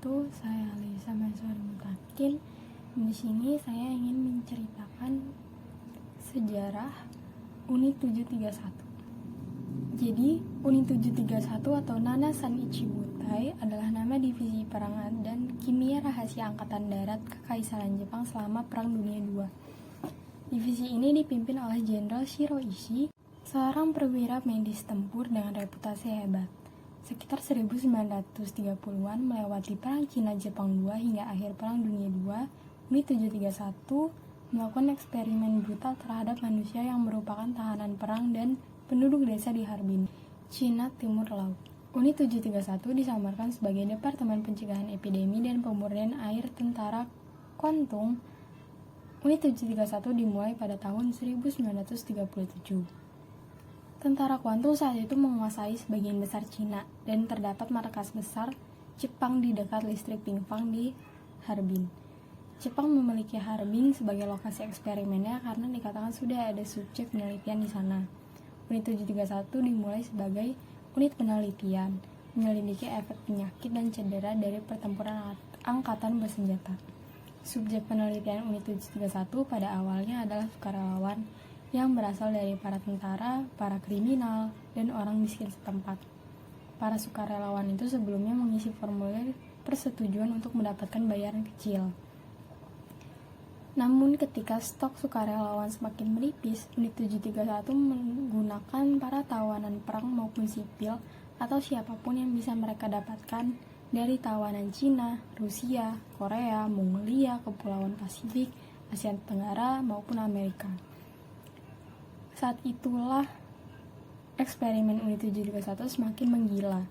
wabarakatuh. Saya Alisa Mansuri Mutakin. Di sini saya ingin menceritakan sejarah Unit 731. Jadi, Unit 731 atau Nanasan Ichibutai adalah nama divisi perang dan kimia rahasia Angkatan Darat Kekaisaran Jepang selama Perang Dunia II. Divisi ini dipimpin oleh Jenderal Shiro Ishii, seorang perwira medis tempur dengan reputasi hebat. Sekitar 1930-an melewati Perang Cina-Jepang II hingga akhir Perang Dunia II, Unit 731 melakukan eksperimen brutal terhadap manusia yang merupakan tahanan perang dan penduduk desa di Harbin, Cina Timur Laut. Unit 731 disamarkan sebagai Departemen Pencegahan Epidemi dan Pemurnian Air Tentara Kwantung. Unit 731 dimulai pada tahun 1937. Tentara Kwantung saat itu menguasai sebagian besar Cina dan terdapat markas besar Jepang di dekat listrik Pingfang di Harbin. Jepang memiliki Harbin sebagai lokasi eksperimennya karena dikatakan sudah ada subjek penelitian di sana. Unit 731 dimulai sebagai unit penelitian, menyelidiki efek penyakit dan cedera dari pertempuran angkatan bersenjata. Subjek penelitian Unit 731 pada awalnya adalah sukarelawan yang berasal dari para tentara, para kriminal, dan orang miskin setempat. Para sukarelawan itu sebelumnya mengisi formulir persetujuan untuk mendapatkan bayaran kecil. Namun ketika stok sukarelawan semakin menipis, Unit 731 menggunakan para tawanan perang maupun sipil atau siapapun yang bisa mereka dapatkan dari tawanan Cina, Rusia, Korea, Mongolia, Kepulauan Pasifik, Asia Tenggara, maupun Amerika. Saat itulah eksperimen Unit 731 semakin menggila,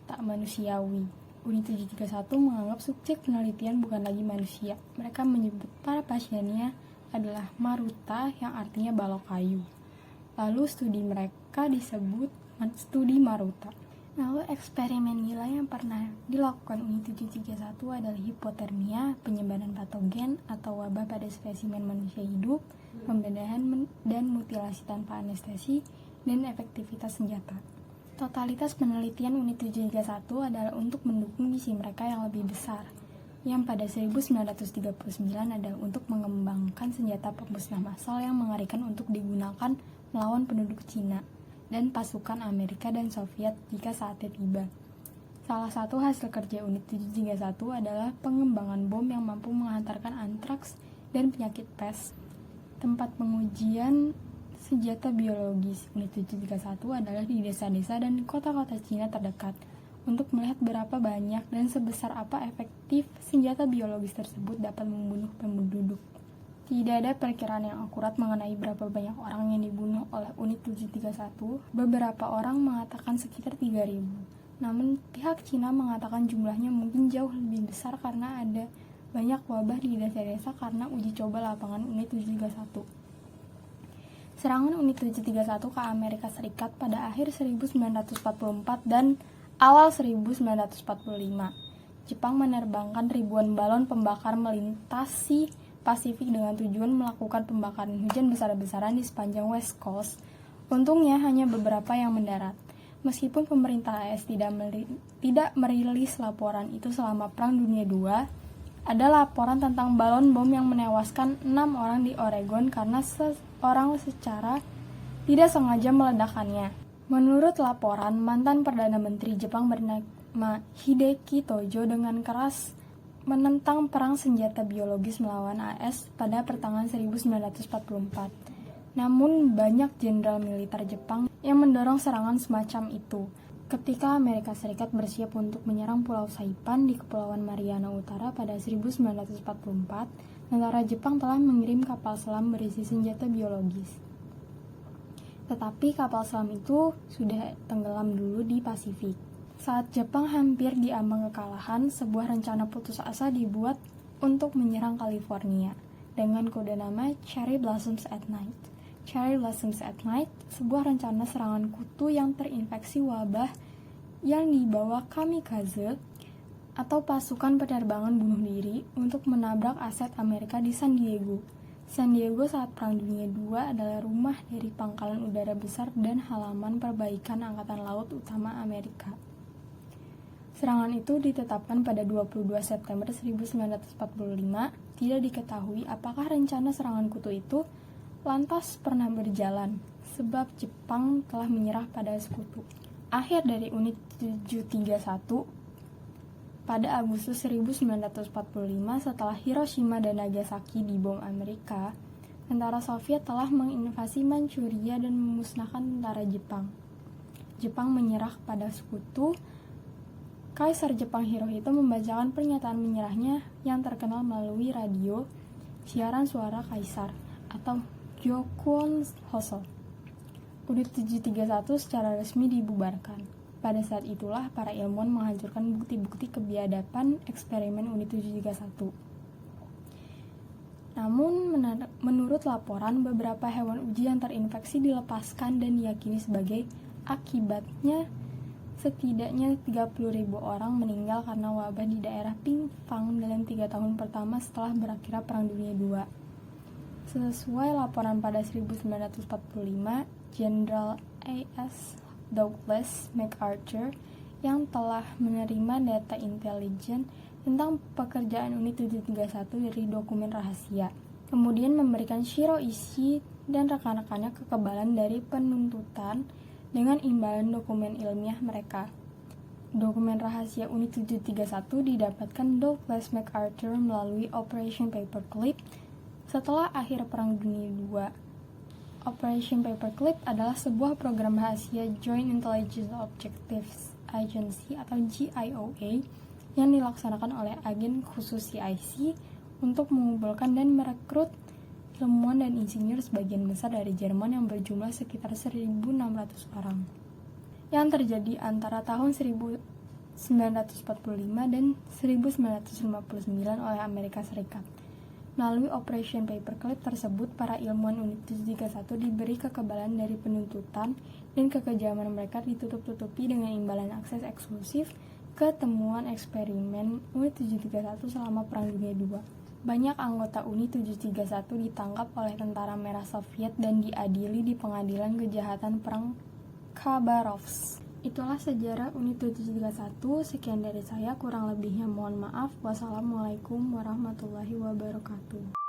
tak manusiawi. Unit 731 menganggap subjek penelitian bukan lagi manusia. Mereka menyebut para pasiennya adalah Maruta yang artinya balok kayu. Lalu studi mereka disebut studi Maruta. Lalu eksperimen gila yang pernah dilakukan Unit 731 adalah hipotermia, penyebaran patogen atau wabah pada spesimen manusia hidup, pembedahan dan mutilasi tanpa anestesi, dan efektivitas senjata. Totalitas penelitian Unit 731 adalah untuk mendukung misi mereka yang lebih besar, yang pada 1939 adalah untuk mengembangkan senjata pemusnah massal yang mengerikan untuk digunakan melawan penduduk Cina dan pasukan Amerika dan Soviet jika saatnya tiba. Salah satu hasil kerja Unit 731 adalah pengembangan bom yang mampu menghantarkan antraks dan penyakit pes. Tempat pengujian senjata biologis Unit 731 adalah di desa-desa dan kota-kota Cina terdekat untuk melihat berapa banyak dan sebesar apa efektif senjata biologis tersebut dapat membunuh penduduk. Tidak ada perkiraan yang akurat mengenai berapa banyak orang yang dibunuh oleh Unit 731. Beberapa orang mengatakan sekitar 3.000. Namun pihak Cina mengatakan jumlahnya mungkin jauh lebih besar karena ada banyak wabah di desa-desa karena uji coba lapangan Unit 731. Serangan Unit 731 ke Amerika Serikat pada akhir 1944 dan awal 1945. Jepang menerbangkan ribuan balon pembakar melintasi Pasifik dengan tujuan melakukan pembakaran hujan besar-besaran di sepanjang West Coast. Untungnya hanya beberapa yang mendarat. Meskipun pemerintah AS tidak merilis laporan itu selama Perang Dunia II, ada laporan tentang balon bom yang menewaskan 6 orang di Oregon karena seorang secara tidak sengaja meledakkannya. Menurut laporan, mantan Perdana Menteri Jepang bernama Hideki Tojo dengan keras menentang perang senjata biologis melawan AS pada pertengahan 1944. Namun banyak jenderal militer Jepang yang mendorong serangan semacam itu. Ketika Amerika Serikat bersiap untuk menyerang Pulau Saipan di Kepulauan Mariana Utara pada 1944, tentara Jepang telah mengirim kapal selam berisi senjata biologis. Tetapi kapal selam itu sudah tenggelam dulu di Pasifik. Saat Jepang hampir diambang kekalahan, sebuah rencana putus asa dibuat untuk menyerang California dengan kode nama Cherry Blossoms at Night. Cherry Blossoms at Night, sebuah rencana serangan kutu yang terinfeksi wabah yang dibawa kamikaze atau pasukan penerbangan bunuh diri untuk menabrak aset Amerika di San Diego. San Diego saat Perang Dunia II adalah rumah dari pangkalan udara besar dan halaman perbaikan Angkatan Laut Utama Amerika. Serangan itu ditetapkan pada 22 September 1945. Tidak diketahui apakah rencana serangan kutu itu lantas pernah berjalan, sebab Jepang telah menyerah pada sekutu. Akhir dari Unit 731 pada Agustus 1945 setelah Hiroshima dan Nagasaki dibom Amerika, tentara Soviet telah menginvasi Manchuria dan memusnahkan tentara Jepang. Jepang menyerah pada sekutu. Kaisar Jepang Hirohito membacakan pernyataan menyerahnya yang terkenal melalui radio siaran suara kaisar atau Gyokuon Hoso. Unit 731 secara resmi dibubarkan. Pada saat itulah para ilmuwan menghancurkan bukti-bukti kebiadaban eksperimen Unit 731. Namun, menurut laporan, beberapa hewan uji yang terinfeksi dilepaskan dan diyakini sebagai akibatnya setidaknya 30.000 orang meninggal karena wabah di daerah Pingfang dalam 3 tahun pertama setelah berakhirnya Perang Dunia II. Sesuai laporan pada 1945, Jenderal A.S. Douglas MacArthur yang telah menerima data intelijen tentang pekerjaan Unit 731 dari dokumen rahasia, kemudian memberikan Shiro Ishii dan rekan-rekannya kekebalan dari penuntutan dengan imbalan dokumen ilmiah mereka. Dokumen rahasia Unit 731 didapatkan Douglas MacArthur melalui Operation Paperclip setelah akhir Perang Dunia II. Operation Paperclip adalah sebuah program rahasia Joint Intelligence Objectives Agency atau GIOA yang dilaksanakan oleh agen khusus CIC untuk mengumpulkan dan merekrut ilmuwan dan insinyur sebagian besar dari Jerman yang berjumlah sekitar 1.600 orang. Yang terjadi antara tahun 1945 dan 1959 oleh Amerika Serikat. Melalui Operation Paperclip tersebut, para ilmuwan Unit 731 diberi kekebalan dari penuntutan dan kekejaman mereka ditutup-tutupi dengan imbalan akses eksklusif ke temuan eksperimen Unit 731 selama Perang Dunia II. Banyak anggota Unit 731 ditangkap oleh tentara merah Soviet dan diadili di pengadilan kejahatan perang Khabarovsk. Itulah sejarah Unit 731. Sekian dari saya, kurang lebihnya mohon maaf. Wassalamualaikum warahmatullahi wabarakatuh.